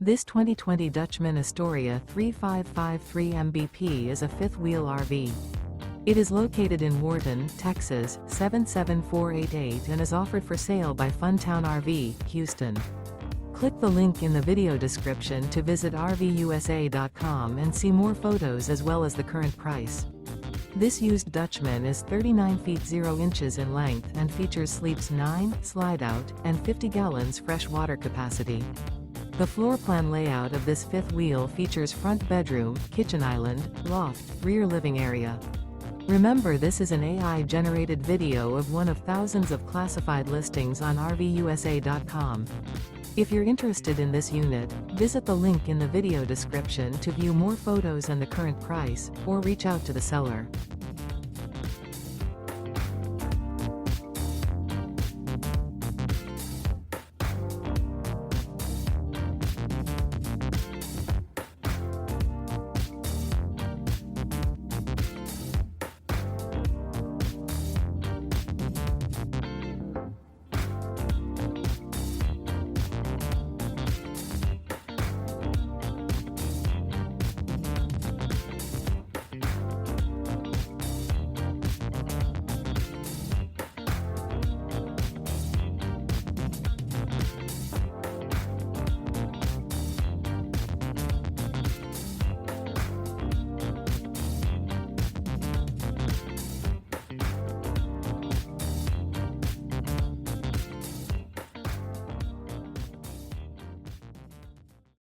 This 2020 Dutchmen Astoria 3553 MBP is a fifth-wheel RV. It is located in Wharton, Texas, 77488 and is offered for sale by Funtown RV, Houston. Click the link in the video description to visit RVUSA.com and see more photos as well as the current price. This used Dutchman is 39 feet 0 inches in length and features sleeps 9, Slideout, and 50 gallons fresh water capacity. The floor plan layout of this fifth wheel features front bedroom, kitchen island, loft, rear living area. Remember, this is an AI-generated video of one of thousands of classified listings on RVUSA.com. If you're interested in this unit, visit the link in the video description to view more photos and the current price, or reach out to the seller.